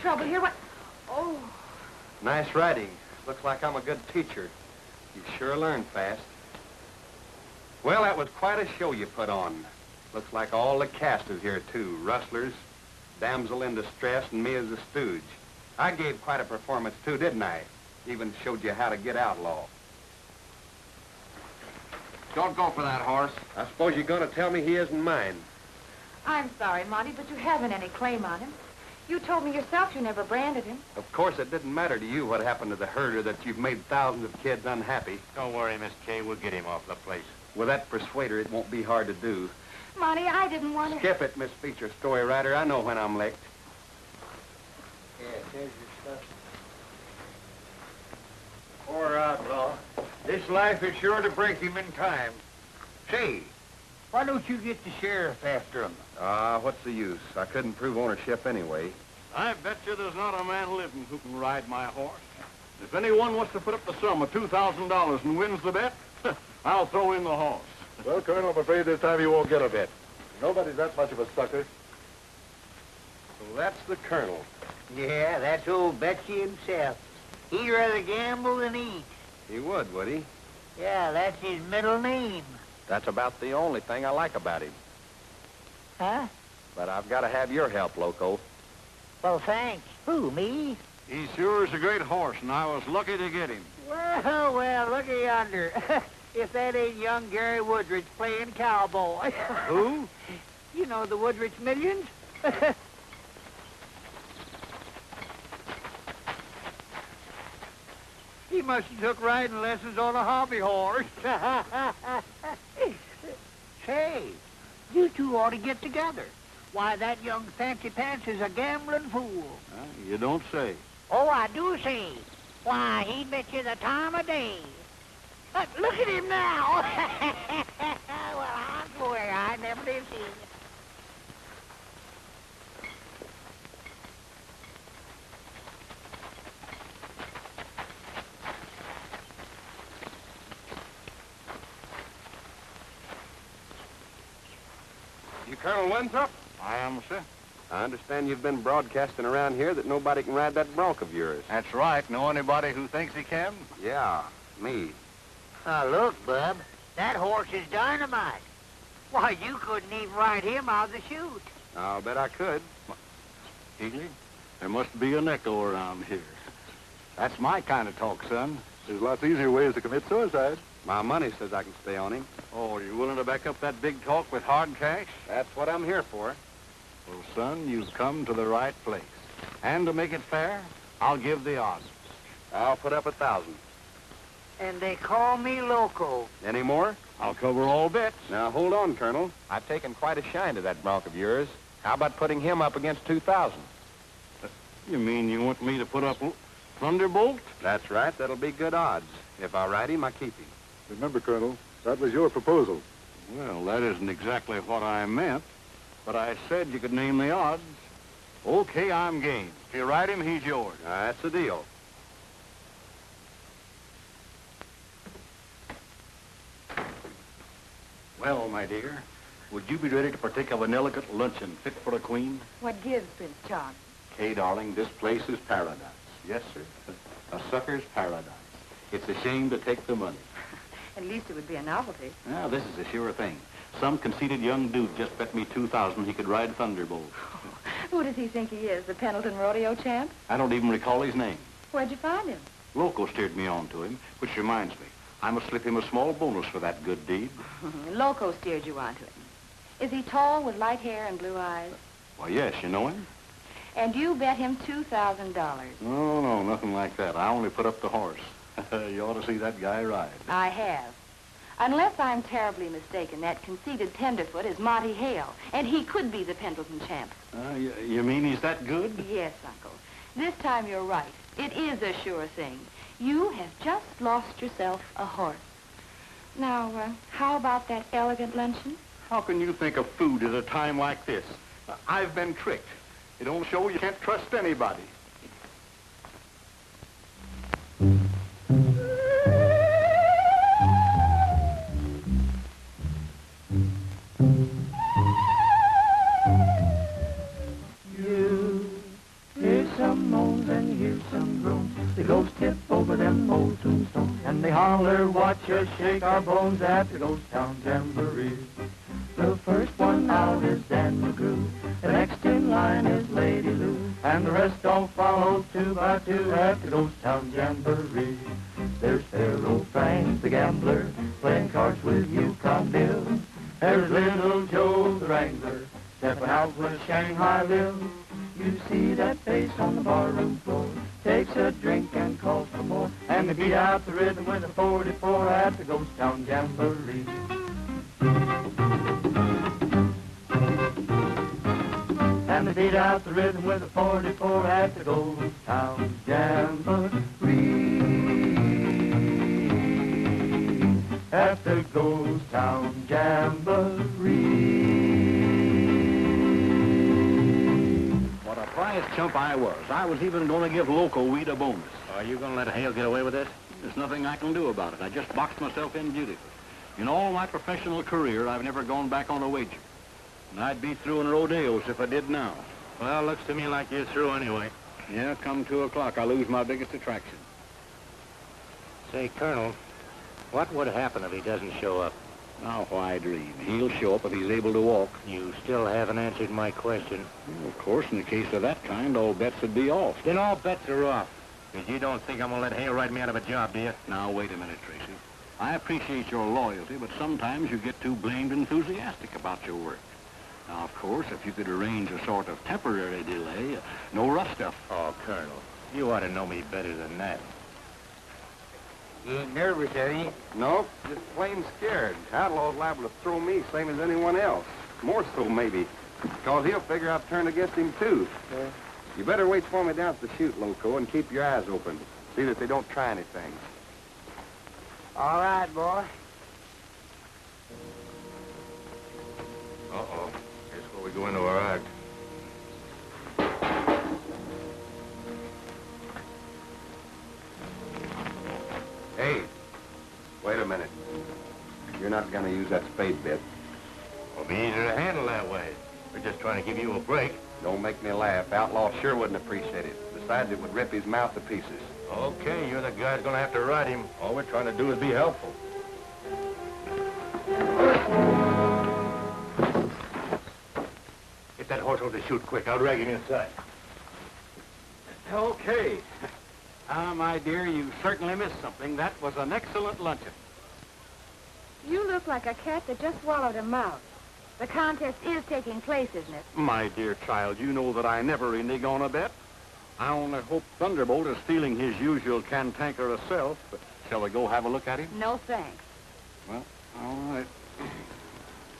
trouble here. What? Oh. Nice riding. Looks like I'm a good teacher. You sure learn fast. Well, that was quite a show you put on. Looks like all the cast is here, too. Rustlers, damsel in distress, and me as a stooge. I gave quite a performance, too, didn't I? Even showed you how to get outlaw. Don't go for that horse. I suppose you're going to tell me he isn't mine. I'm sorry, Monty, but you haven't any claim on him. You told me yourself you never branded him. Of course, it didn't matter to you what happened to the herder that you've made thousands of kids unhappy. Don't worry, Miss Kay. We'll get him off the place. With that persuader, it won't be hard to do. Monty, I didn't want to... Skip it, Miss Feature Story Writer. I know when I'm licked. Yeah, there's your stuff. Poor outlaw. This life is sure to break him in time. Say, why don't you get the sheriff after him? What's the use? I couldn't prove ownership anyway. I bet you there's not a man living who can ride my horse. If anyone wants to put up the sum of $2,000 and wins the bet, I'll throw in the horse. Well, Colonel, I'm afraid this time you won't get a bet. Nobody's that much of a sucker. So that's the Colonel. Yeah, that's old Betsy himself. He'd rather gamble than eat. He would he? Yeah, that's his middle name. That's about the only thing I like about him. Huh? But I've got to have your help, Loco. Well, thanks. Who, me? He sure is a great horse, and I was lucky to get him. Well, looky yonder. If that ain't young Gary Woodridge playing cowboy. Who? You know the Woodridge Millions? He must have took riding lessons on a hobby horse. Say, you two ought to get together. Why, that young Fancy Pants is a gambling fool. You don't say. Oh, I do see. Why, he bet you the time of day. Look at him now. Well, I swear I never did see it. You Colonel Winthrop? I am, sir. I understand you've been broadcasting around here that nobody can ride that bronc of yours. That's right. Know anybody who thinks he can? Yeah, me. Look, Bub, that horse is dynamite. Why, you couldn't even ride him out of the chute. I'll bet I could. Healy, there must be an echo around here. That's my kind of talk, son. There's lots easier ways to commit suicide. My money says I can stay on him. Oh, you willing to back up that big talk with hard cash? That's what I'm here for. Well, son, you've come to the right place. And to make it fair, I'll give the odds. I'll put up 1,000. And they call me Loco. Any more? I'll cover all bets. Now, hold on, Colonel. I've taken quite a shine to that bronc of yours. How about putting him up against 2,000? You mean you want me to put up Thunderbolt? That's right. That'll be good odds. If I ride him, I keep him. Remember, Colonel, that was your proposal. Well, that isn't exactly what I meant, but I said you could name the odds. Okay, I'm game. If you ride him, he's yours. That's the deal. Well, my dear, would you be ready to partake of an elegant luncheon fit for a queen? What gives, Prince Charming? Kay, darling, this place is paradise. Yes, sir. A sucker's paradise. It's a shame to take the money. At least it would be a novelty. Now, this is a sure thing. Some conceited young dude just bet me 2,000 he could ride Thunderbolt. Who does he think he is, the Pendleton rodeo champ? I don't even recall his name. Where'd you find him? Loco steered me on to him, which reminds me, I must slip him a small bonus for that good deed. Loco steered you onto him. Is he tall with light hair and blue eyes? Why, yes, you know him? And you bet him $2,000. No, nothing like that. I only put up the horse. You ought to see that guy ride. I have. Unless I'm terribly mistaken, that conceited tenderfoot is Monty Hale, and he could be the Pendleton champ. You mean he's that good? Yes, Uncle. This time you're right. It is a sure thing. You have just lost yourself a horse. Now, how about that elegant luncheon? How can you think of food at a time like this? I've been tricked. It don't show you can't trust anybody. You is some holler, watch us shake our bones at the Ghost Town Jamboree. The first one out is Dan McGrew, the next in line is Lady Lou, and the rest all follow two by two at the Ghost Town Jamboree. There's Pharaoh Frank the gambler, playing cards with Yukon Bill. There's Little Joe the wrangler, stepping out with Shanghai Lil. You see that face on the barroom floor, takes a drink and calls for more, and they beat out the rhythm with a 44 at the Ghost Town Jamboree. And they beat out the rhythm with a 44 at the Ghost Town Jamboree. At the Ghost Town Jamboree. What a prize chump I was. I was even going to give Loco Weed a bonus. Are you going to let Hale get away with this? There's nothing I can do about it. I just boxed myself in beautifully. In all my professional career, I've never gone back on a wager. And I'd be through in rodeos if I did now. Well, looks to me like you're through anyway. Yeah, come 2 o'clock, I lose my biggest attraction. Say, Colonel, what would happen if he doesn't show up? Now, why dream? He'll show up if he's able to walk. You still haven't answered my question. Well, of course, in the case of that kind, all bets would be off. Then all bets are off. Because you don't think I'm going to let Hale write me out of a job, do you? Now, wait a minute, Tracy. I appreciate your loyalty, but sometimes you get too blamed enthusiastic about your work. Now, of course, if you could arrange a sort of temporary delay, no rough stuff. Oh, Colonel, you ought to know me better than that. You ain't nervous, are you? Nope, just plain scared. Outlaw's liable to throw me same as anyone else. More so, maybe. Because he'll figure I've turned against him, too. Yeah. You better wait for me down at the chute, Loco, and keep your eyes open. See that they don't try anything. All right, boy. Uh-oh. Here's where we go into our act. Hey, wait a minute. You're not going to use that spade bit. It'll be easier to handle that way. We're just trying to give you a break. Don't make me laugh. Outlaw sure wouldn't appreciate it. Besides, it would rip his mouth to pieces. Okay, you're the guy who's going to have to ride him. All we're trying to do is be helpful. Get that horse over the chute quick. I'll drag him inside. Okay. My dear, you certainly missed something. That was an excellent luncheon. You look like a cat that just swallowed a mouse. The contest is taking place, isn't it? My dear child, you know that I never renege on a bet. I only hope Thunderbolt is feeling his usual cantankerous self. Shall we go have a look at him? No, thanks. Well, all right.